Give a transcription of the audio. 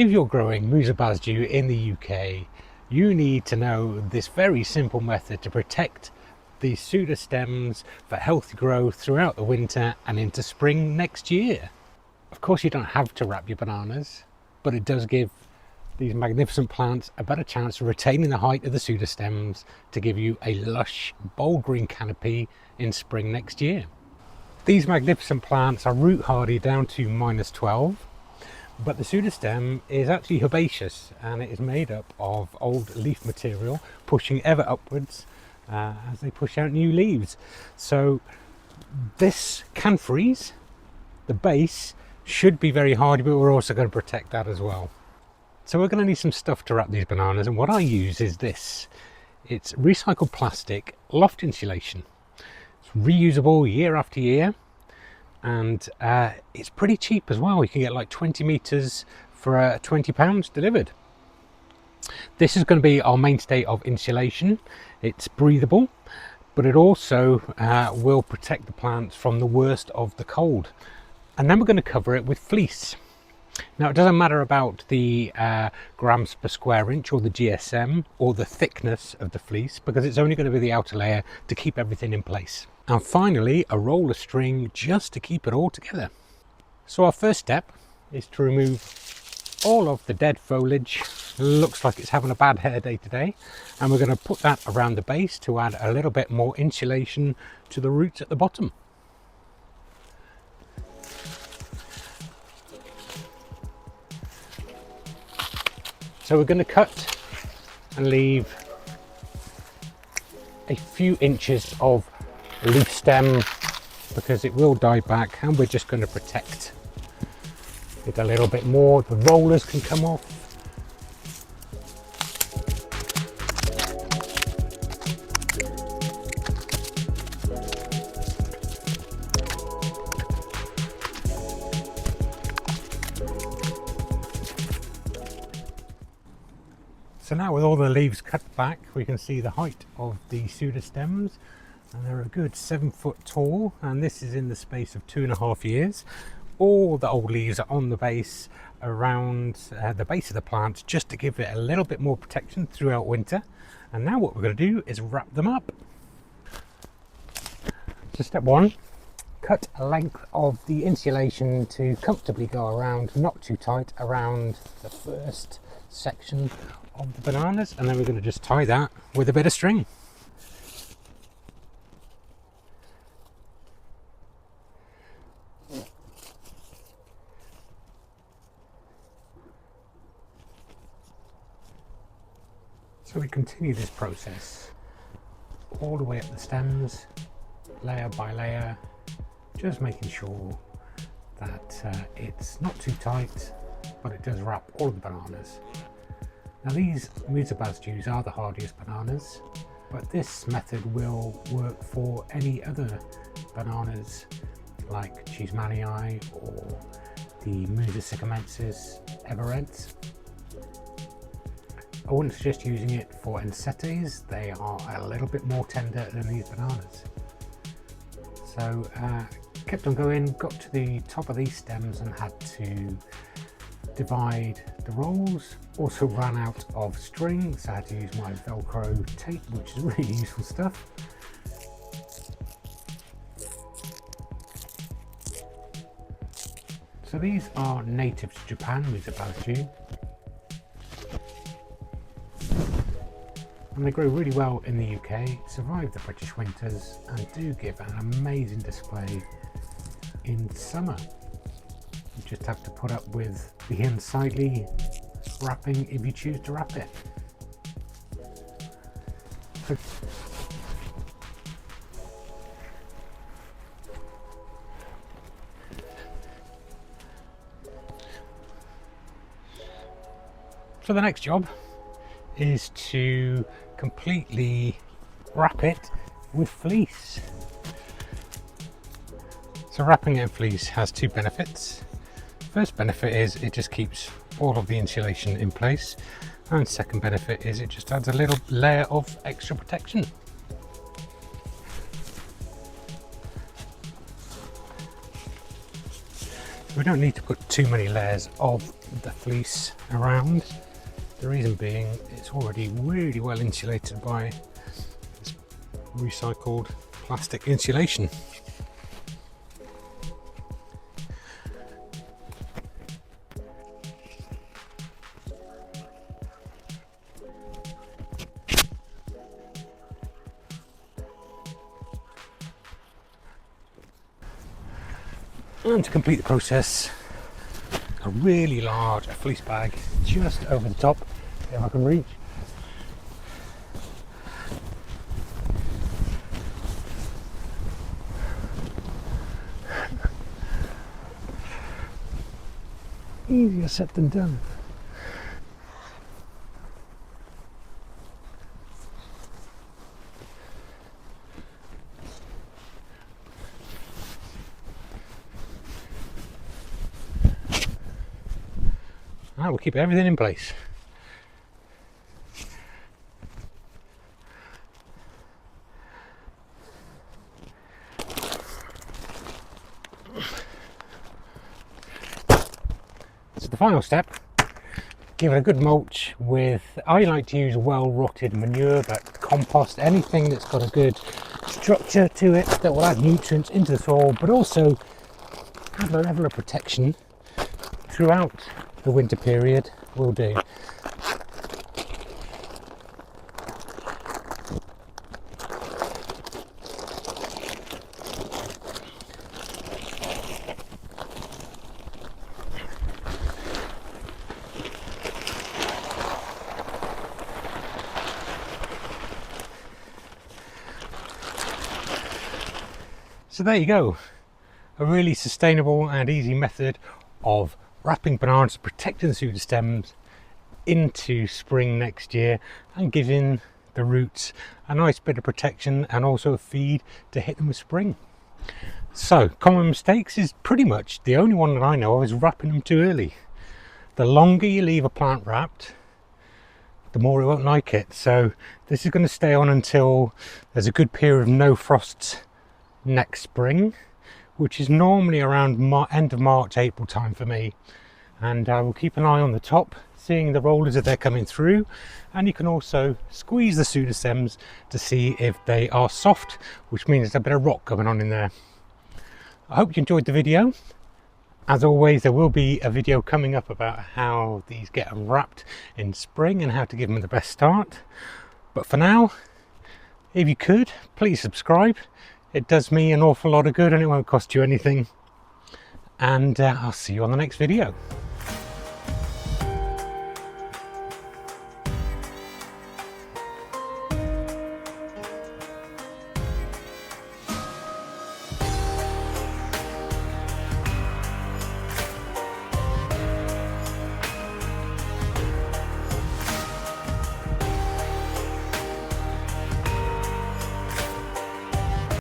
If you're growing Musa Basjoo in the UK, you need to know this very simple method to protect these pseudostems for healthy growth throughout the winter and into spring next year. Of course, you don't have to wrap your bananas, but it does give these magnificent plants a better chance of retaining the height of the pseudostems to give you a lush, bold green canopy in spring next year. These magnificent plants are root hardy down to -12. But the pseudostem is actually herbaceous, and it is made up of old leaf material pushing ever upwards as they push out new leaves. So this can freeze. The base should be very hardy, but we're also going to protect that as well. So we're going to need some stuff to wrap these bananas, and what I use is this. It's recycled plastic loft insulation. It's reusable year after year. And it's pretty cheap as well. You can get like 20 meters for £20 delivered. This is going to be our mainstay of insulation. It's breathable, but it also will protect the plants from the worst of the cold. And then we're going to cover it with fleece. Now, it doesn't matter about the grams per square inch or the GSM or the thickness of the fleece, because it's only going to be the outer layer to keep everything in place. And finally, a roll of string just to keep it all together. So our first step is to remove all of the dead foliage. Looks like it's having a bad hair day today. And we're going to put that around the base to add a little bit more insulation to the roots at the bottom. So we're going to cut and leave a few inches of leaf stem because it will die back, and we're just going to protect it a little bit more. The rollers can come off. So now with all the leaves cut back, we can see the height of the pseudostems, and they're a good 7 foot tall, and this is in the space of 2.5 years. All the old leaves are on the base around the base of the plant just to give it a little bit more protection throughout winter. And now what we're going to do is wrap them up. So step one, cut a length of the insulation to comfortably go around, not too tight, around the first section of the bananas, and then we're going to just tie that with a bit of string. So we continue this process all the way up the stems, layer by layer, just making sure that it's not too tight, but it does wrap all of the bananas. Now these Musa Basjoos are the hardiest bananas, but this method will work for any other bananas like Cheesemanii or the Musa sycamensis everreds. I wouldn't suggest using it for ensetes. They are a little bit more tender than these bananas. So kept on going, got to the top of these stems and had to divide the rolls. Also ran out of string, so I had to use my Velcro tape, which is really useful stuff. So these are native to Japan, Musa Basjoo. And they grow really well in the UK, survive the British winters, and do give an amazing display in summer. You just have to put up with the unsightly wrapping if you choose to wrap it. So the next job is to completely wrap it with fleece. So wrapping it in fleece has two benefits. First benefit is it just keeps all of the insulation in place, and second benefit is it just adds a little layer of extra protection. We don't need to put too many layers of the fleece around. The reason being, it's already really well insulated by this recycled plastic insulation. And to complete the process, a really large fleece bag just over the top, if I can reach. Easier said than done. We'll keep everything in place. So the final step, give it a good mulch with, I like to use well rotted manure, but compost, anything that's got a good structure to it that will add nutrients into the soil, but also have a level of protection throughout the winter period will do. So there you go, a really sustainable and easy method of wrapping bananas, protecting the pseudostems into spring next year and giving the roots a nice bit of protection and also a feed to hit them with spring. So common mistakes is pretty much the only one that I know of is wrapping them too early. The longer you leave a plant wrapped, the more it won't like it. So this is going to stay on until there's a good period of no frosts next spring, which is normally around end of March, April time for me. And I will keep an eye on the top, seeing the rollers if they're coming through. And you can also squeeze the pseudostems to see if they are soft, which means there's a bit of rot going on in there. I hope you enjoyed the video. As always, there will be a video coming up about how these get wrapped in spring and how to give them the best start. But for now, if you could, please subscribe. It does me an awful lot of good and it won't cost you anything. And I'll see you on the next video.